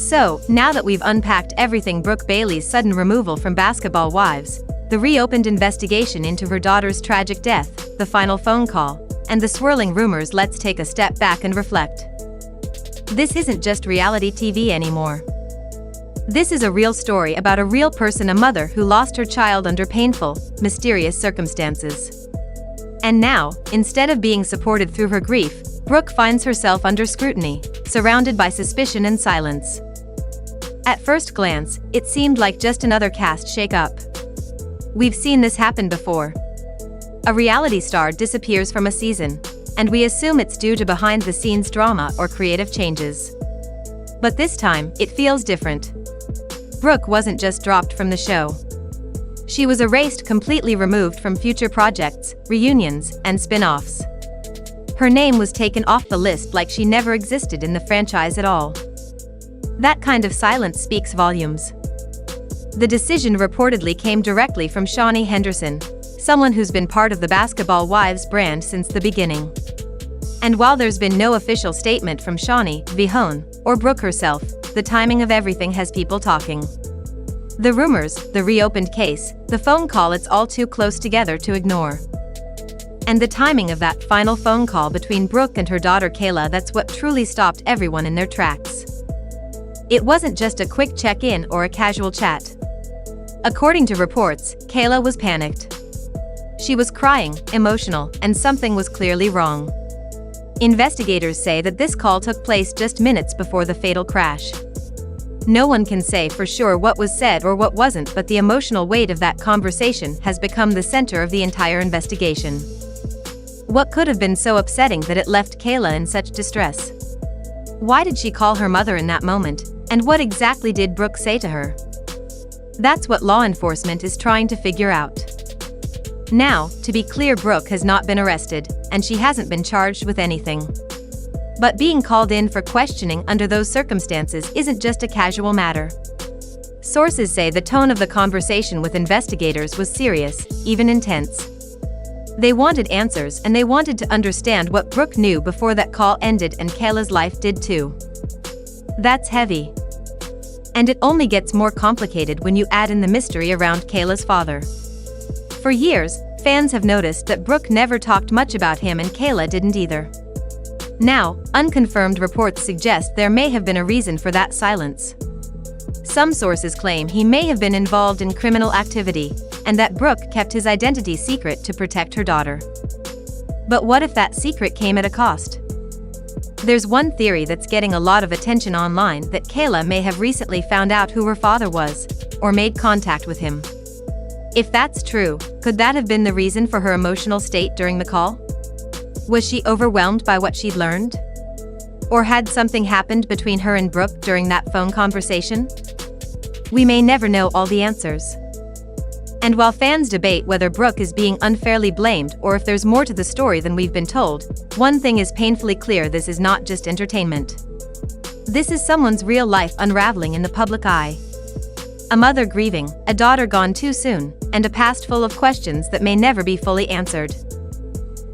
So, now that we've unpacked everything Brooke Bailey's sudden removal from Basketball Wives, the reopened investigation into her daughter's tragic death, the final phone call, and the swirling rumors, let's take a step back and reflect. This isn't just reality TV anymore. This is a real story about a real person, a mother who lost her child under painful, mysterious circumstances. And now, instead of being supported through her grief, Brooke finds herself under scrutiny, surrounded by suspicion and silence. At first glance, it seemed like just another cast shake-up. We've seen this happen before. A reality star disappears from a season, and we assume it's due to behind-the-scenes drama or creative changes. But this time, it feels different. Brooke wasn't just dropped from the show. She was erased, completely removed from future projects, reunions, and spin-offs. Her name was taken off the list like she never existed in the franchise at all. That kind of silence speaks volumes. The decision reportedly came directly from Shaunie Henderson, someone who's been part of the Basketball Wives brand since the beginning. And while there's been no official statement from Shaunie, Vihon, or Brooke herself, the timing of everything has people talking. The rumors, the reopened case, the phone call, it's all too close together to ignore. And the timing of that final phone call between Brooke and her daughter Kayla, that's what truly stopped everyone in their tracks. It wasn't just a quick check-in or a casual chat. According to reports, Kayla was panicked. She was crying, emotional, and something was clearly wrong. Investigators say that this call took place just minutes before the fatal crash. No one can say for sure what was said or what wasn't, but the emotional weight of that conversation has become the center of the entire investigation. What could have been so upsetting that it left Kayla in such distress? Why did she call her mother in that moment, and what exactly did Brooke say to her? That's what law enforcement is trying to figure out. Now, to be clear, Brooke has not been arrested, and she hasn't been charged with anything. But being called in for questioning under those circumstances isn't just a casual matter. Sources say the tone of the conversation with investigators was serious, even intense. They wanted answers, and they wanted to understand what Brooke knew before that call ended, and Kayla's life did too. That's heavy. And it only gets more complicated when you add in the mystery around Kayla's father. For years, fans have noticed that Brooke never talked much about him, and Kayla didn't either. Now, unconfirmed reports suggest there may have been a reason for that silence. Some sources claim he may have been involved in criminal activity, and that Brooke kept his identity secret to protect her daughter. But what if that secret came at a cost? There's one theory that's getting a lot of attention online, that Kayla may have recently found out who her father was, or made contact with him. If that's true, could that have been the reason for her emotional state during the call? Was she overwhelmed by what she'd learned? Or had something happened between her and Brooke during that phone conversation? We may never know all the answers. And while fans debate whether Brooke is being unfairly blamed or if there's more to the story than we've been told, one thing is painfully clear: this is not just entertainment. This is someone's real life unraveling in the public eye. A mother grieving, a daughter gone too soon, and a past full of questions that may never be fully answered.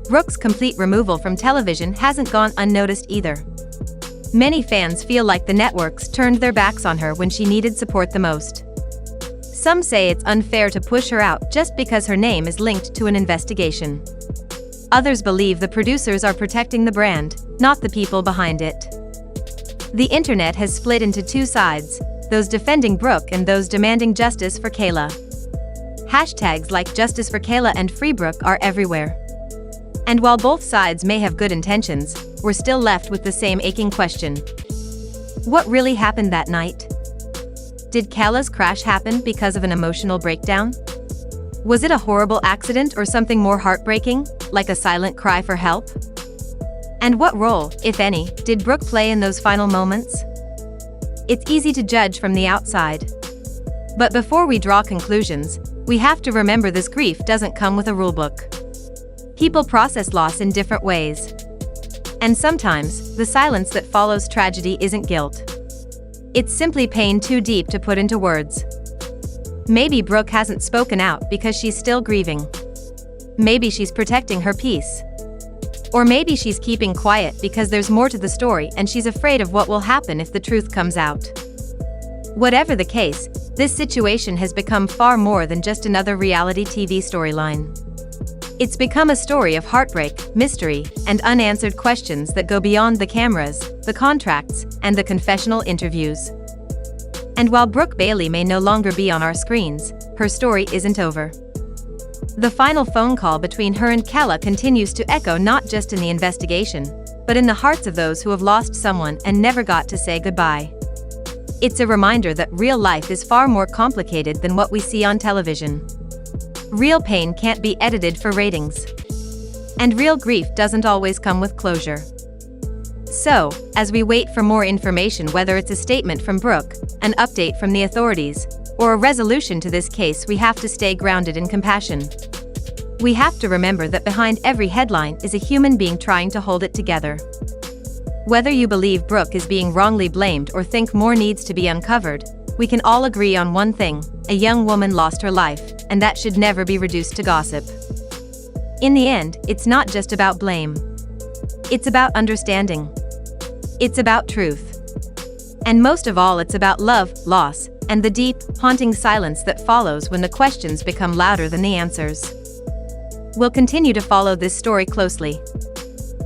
Brooke's complete removal from television hasn't gone unnoticed either. Many fans feel like the networks turned their backs on her when she needed support the most. Some say it's unfair to push her out just because her name is linked to an investigation. Others believe the producers are protecting the brand, not the people behind it. The internet has split into two sides, those defending Brooke and those demanding justice for Kayla. Hashtags like Justice for Kayla and Free Brooke are everywhere. And while both sides may have good intentions, we're still left with the same aching question. What really happened that night? Did Kayla's crash happen because of an emotional breakdown? Was it a horrible accident or something more heartbreaking, like a silent cry for help? And what role, if any, did Brooke play in those final moments? It's easy to judge from the outside. But before we draw conclusions, we have to remember this grief doesn't come with a rulebook. People process loss in different ways. And sometimes, the silence that follows tragedy isn't guilt. It's simply pain too deep to put into words. Maybe Brooke hasn't spoken out because she's still grieving. Maybe she's protecting her peace. Or maybe she's keeping quiet because there's more to the story and she's afraid of what will happen if the truth comes out. Whatever the case, this situation has become far more than just another reality TV storyline. It's become a story of heartbreak, mystery, and unanswered questions that go beyond the cameras, the contracts, and the confessional interviews. And while Brooke Bailey may no longer be on our screens, her story isn't over. The final phone call between her and Kela continues to echo not just in the investigation, but in the hearts of those who have lost someone and never got to say goodbye. It's a reminder that real life is far more complicated than what we see on television. Real pain can't be edited for ratings. And real grief doesn't always come with closure. So, as we wait for more information, whether it's a statement from Brooke, an update from the authorities, or a resolution to this case, we have to stay grounded in compassion. We have to remember that behind every headline is a human being trying to hold it together. Whether you believe Brooke is being wrongly blamed or think more needs to be uncovered, we can all agree on one thing: a young woman lost her life, and that should never be reduced to gossip. In the end, it's not just about blame. It's about understanding. It's about truth. And most of all, it's about love, loss, and the deep, haunting silence that follows when the questions become louder than the answers. We'll continue to follow this story closely.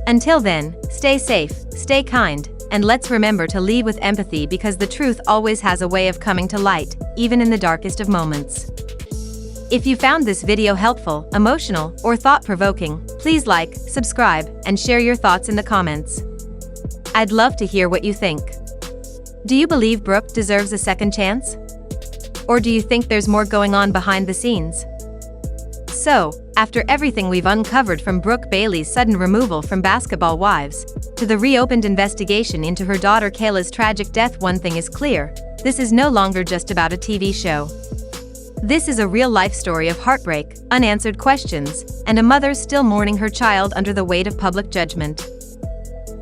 Until then, stay safe, stay kind, and let's remember to lead with empathy, because the truth always has a way of coming to light, even in the darkest of moments. If you found this video helpful, emotional, or thought-provoking, please like, subscribe, and share your thoughts in the comments. I'd love to hear what you think. Do you believe Brooke deserves a second chance? Or do you think there's more going on behind the scenes? So, after everything we've uncovered, from Brooke Bailey's sudden removal from Basketball Wives, to the reopened investigation into her daughter Kela's tragic death, one thing is clear: this is no longer just about a TV show. This is a real-life story of heartbreak, unanswered questions, and a mother still mourning her child under the weight of public judgment.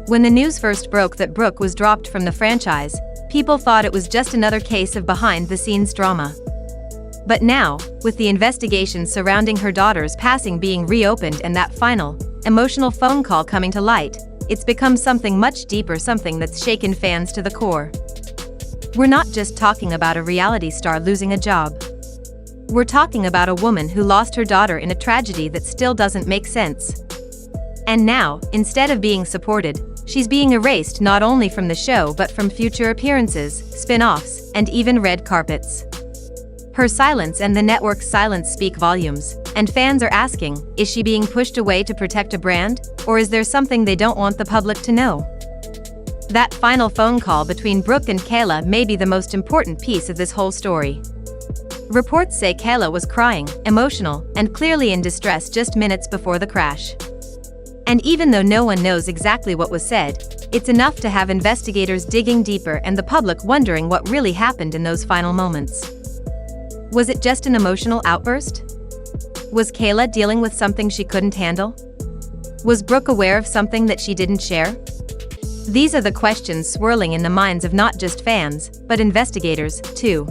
When the news first broke that Brooke was dropped from the franchise, people thought it was just another case of behind-the-scenes drama. But now, with the investigation surrounding her daughter's passing being reopened and that final, emotional phone call coming to light, it's become something much deeper, something that's shaken fans to the core. We're not just talking about a reality star losing a job. We're talking about a woman who lost her daughter in a tragedy that still doesn't make sense. And now, instead of being supported, she's being erased, not only from the show but from future appearances, spin-offs, and even red carpets. Her silence and the network's silence speak volumes, and fans are asking, is she being pushed away to protect a brand, or is there something they don't want the public to know? That final phone call between Brooke and Kela may be the most important piece of this whole story. Reports say Kela was crying, emotional, and clearly in distress just minutes before the crash. And even though no one knows exactly what was said, it's enough to have investigators digging deeper and the public wondering what really happened in those final moments. Was it just an emotional outburst? Was Kela dealing with something she couldn't handle? Was Brooke aware of something that she didn't share? These are the questions swirling in the minds of not just fans, but investigators, too.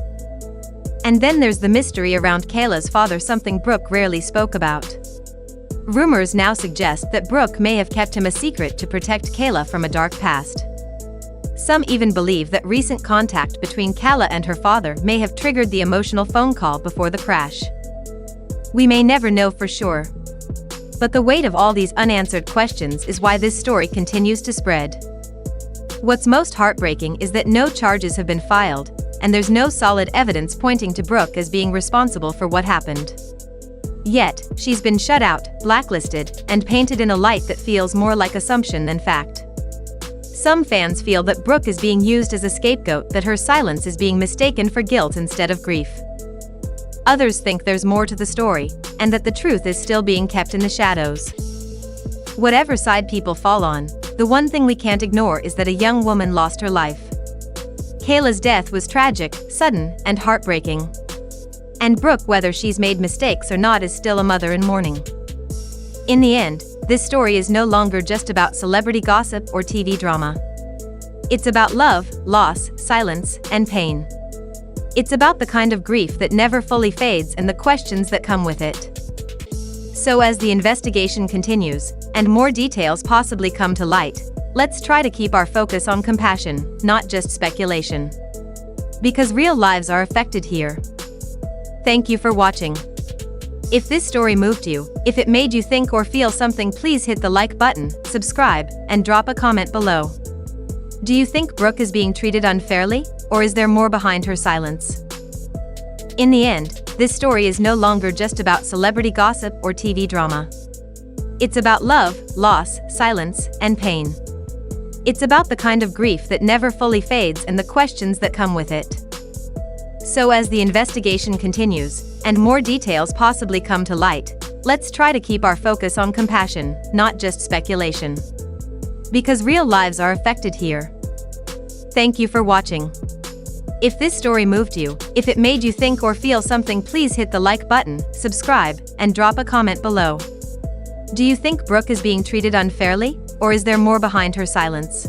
And then there's the mystery around Kela's father, something Brooke rarely spoke about. Rumors now suggest that Brooke may have kept him a secret to protect Kela from a dark past. Some even believe that recent contact between Kela and her father may have triggered the emotional phone call before the crash. We may never know for sure. But the weight of all these unanswered questions is why this story continues to spread. What's most heartbreaking is that no charges have been filed, and there's no solid evidence pointing to Brooke as being responsible for what happened. Yet, she's been shut out, blacklisted, and painted in a light that feels more like assumption than fact. Some fans feel that Brooke is being used as a scapegoat, that her silence is being mistaken for guilt instead of grief. Others think there's more to the story, and that the truth is still being kept in the shadows. Whatever side people fall on, the one thing we can't ignore is that a young woman lost her life. Kela's death was tragic, sudden, and heartbreaking. And Brooke, whether she's made mistakes or not, is still a mother in mourning. In the end, this story is no longer just about celebrity gossip or TV drama. It's about love, loss, silence, and pain. It's about the kind of grief that never fully fades and the questions that come with it. So as the investigation continues, and more details possibly come to light, let's try to keep our focus on compassion, not just speculation. Because real lives are affected here. Thank you for watching. If this story moved you, if it made you think or feel something, please hit the like button, subscribe, and drop a comment below. Do you think Brooke is being treated unfairly, or is there more behind her silence? In the end, this story is no longer just about celebrity gossip or TV drama. It's about love, loss, silence, and pain. It's about the kind of grief that never fully fades and the questions that come with it. So as the investigation continues, and more details possibly come to light, let's try to keep our focus on compassion, not just speculation. Because real lives are affected here. Thank you for watching. If this story moved you, if it made you think or feel something, please hit the like button, subscribe, and drop a comment below. Do you think Brooke is being treated unfairly, or is there more behind her silence?